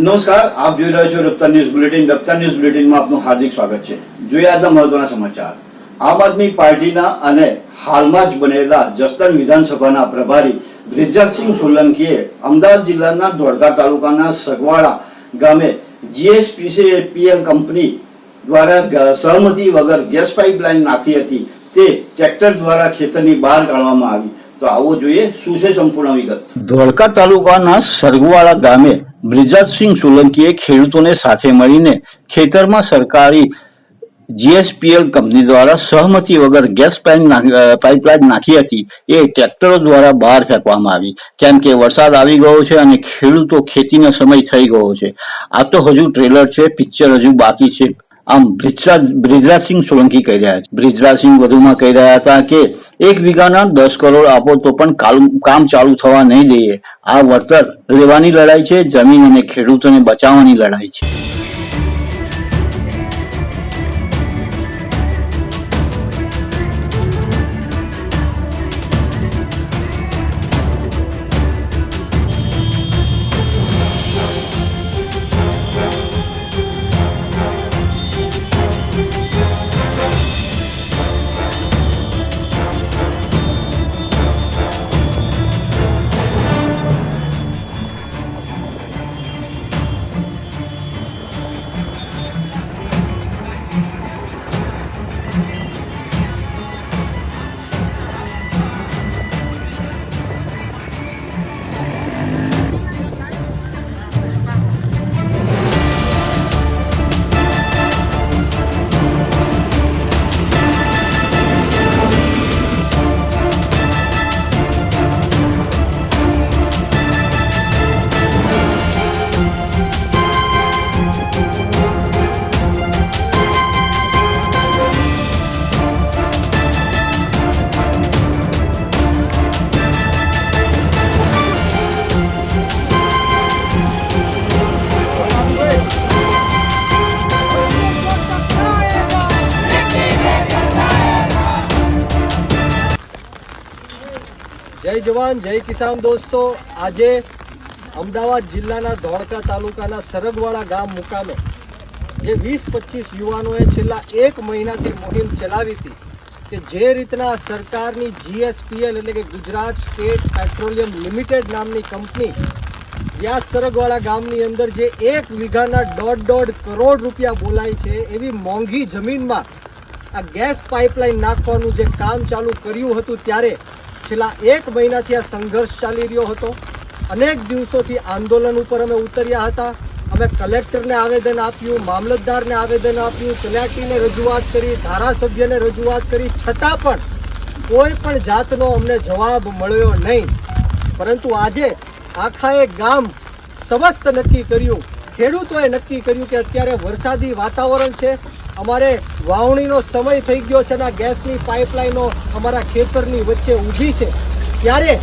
નમસ્કાર, આપ જોઈ રહ્યા છો રફતાર ન્યૂઝ બુલેટિન. રફતાર ન્યૂઝ બુલેટિનમાં આપનું હાર્દિક સ્વાગત છે. જોઈએ આજના મહત્વના સમાચાર. આમ આદમી પાર્ટીના અને હાલમાં જ બનેલા જસદણ વિધાનસભાના પ્રભારી બ્રિજરાજસિંહ સોલંકીએ અમદાવાદ જિલ્લાના ધોળકા તાલુકાના સગવાડા ગામે GSPCL કંપની દ્વારા સહમતિ વગર ગેસ પાઇપલાઇન નાખી હતી, તે ટ્રેક્ટર દ્વારા ખેતરની બહાર કાઢવામાં આવી. તો આવો જોઈએ શું છે સંપૂર્ણ વિગત. ધોળકા તાલુકાના સરગવાડા ગામે બ્રિજરાજસિંહ સોલંકીએ ખેડૂતોને સાથે મળીને ખેતરમાં સરકારી GSPL કંપની દ્વારા સહમતિ વગર ગેસ પાઇપલાઇન નાખી હતી, એ ટ્રેક્ટરો દ્વારા બહાર ફેંકવામાં આવી. કેમ કે વરસાદ આવી ગયો છે અને ખેડૂતો ખેતીનો સમય થઈ ગયો છે. આ તો હજુ ટ્રેલર છે, પિક્ચર હજુ બાકી છે, આમ બ્રિજરાજસિંહ સોલંકી કહી રહ્યા છે. બ્રિજરાજસિંહ વધુમાં કહી રહ્યા હતા કે 1 વીઘાના 10 કરોડ આપો તો પણ કામ ચાલુ થવા નહીં દઈએ. આ વળતર લેવાની લડાઈ છે, જમીન અને ખેડૂતોને બચાવવાની લડાઈ છે. જય જવાન જય કિસાન દોસ્તો, આજે અમદાવાદ જિલ્લાના ધોળકા તાલુકાના સરગવાડા ગામ મુકામે જે 20-25 યુવાનોએ છેલ્લા 1 મહિનાથી મુહિમ ચલાવી હતી કે જે રીતના સરકારની GSPL એટલે કે ગુજરાત સ્ટેટ પેટ્રોલિયમ લિમિટેડ નામની કંપની જ્યાં સરગવાડા ગામની અંદર જે 1 વીઘાના 1.5 કરોડ રૂપિયા બોલાય છે એવી મોંઘી જમીનમાં આ ગેસ પાઇપલાઇન નાખવાનું જે કામ ચાલુ કર્યું હતું, ત્યારે છેલ્લા 1 મહિનાથી આ સંઘર્ષ ચાલી રહ્યો હતો. અનેક દિવસોથી આંદોલન ઉપર અમે ઉતર્યા હતા. અમે કલેક્ટરને આવેદન આપ્યું, મામલતદારને આવેદન આપ્યું, તલાટીને રજૂઆત કરી, ધારાસભ્યને રજૂઆત કરી, છતાં પણ કોઈ પણ જાતનો અમને જવાબ મળ્યો નહીં. પરંતુ આજે આખાએ ગામ સમસ્ત નક્કી કર્યું, ખેડૂતોએ નક્કી કર્યું કે અત્યારે વરસાદી વાતાવરણ છે, અમારે વાવણીનો સમય થઈ ગયો છે અને આ ગેસની પાઇપલાઇનો અમારા ખેતરની વચ્ચે ઊભી છે, ત્યારે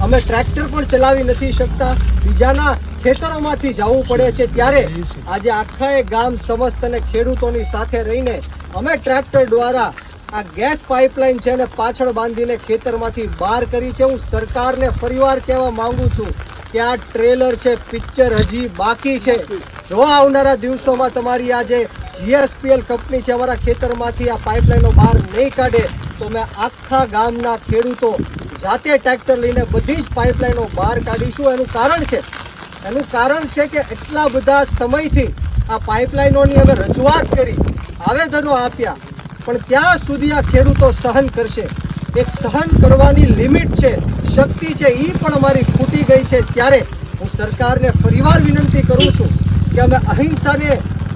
અમે ટ્રેક્ટર પણ ચલાવી નથી શકતા, બીજાના ખેતરોમાંથી જવું પડે છે. ત્યારે આજે આખાએ ગામ સમસ્ત અને ખેડૂતોની સાથે રહીને અમે ટ્રેક્ટર દ્વારા આ ગેસ પાઇપલાઇન છે અને પાછળ બાંધીને ખેતરમાંથી બહાર કરી છે. હું સરકારને ફરીવાર કહેવા માંગુ છું કે આ ટ્રેલર છે, પિક્ચર હજી બાકી છે. જો આવનારા દિવસોમાં તમારી આ જે GSPL કંપની છે અમારા ખેતરમાંથી આ પાઇપલાઇનો બહાર નહીં કાઢે તો મેં આખા ગામના ખેડૂતો જાતે ટ્રેક્ટર લઈને બધી જ પાઇપલાઇનો બહાર કાઢીશું. એનું કારણ છે કે એટલા બધા સમયથી આ પાઇપલાઇનોની અમે રજૂઆત કરી, આવેદનો આપ્યા, પણ ક્યાં સુધી આ ખેડૂતો સહન કરશે? એક સહન કરવાની લિમિટ છે, શક્તિ છે, એ પણ અમારી ખૂટી ગઈ છે. ત્યારે હું સરકારને ફરીવાર વિનંતી કરું છું કે અમે અહિંસાને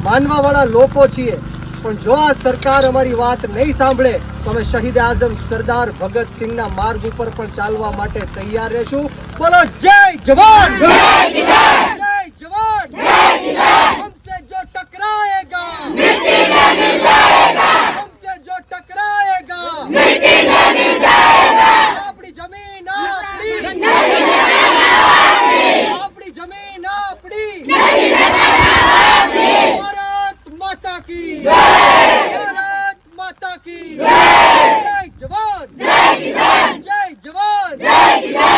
માનવાવાળા લોકો છીએ, પણ જો આ સરકાર અમારી વાત નહીં સાંભળે તો અમે શહીદ આઝમ સરદાર ભગતસિંહના માર્ગ ઉપર પણ ચાલવા માટે તૈયાર રહેશું. બોલો જય જવાન જય કિસાન, જય જવાન જય કિસાન. हमसे जो टकराएगा मिट्टी में मिल जाएगा, हमसे जो टकराएगा मिट्टी में मिल जाएगा. આપણી જમીન આપણી, આપણી જમીન આપણી, ભારત માતા કી જય, ભારત માતા કી જય. જય જવાન જય કિસાન, જય જવાન જય કિસાન.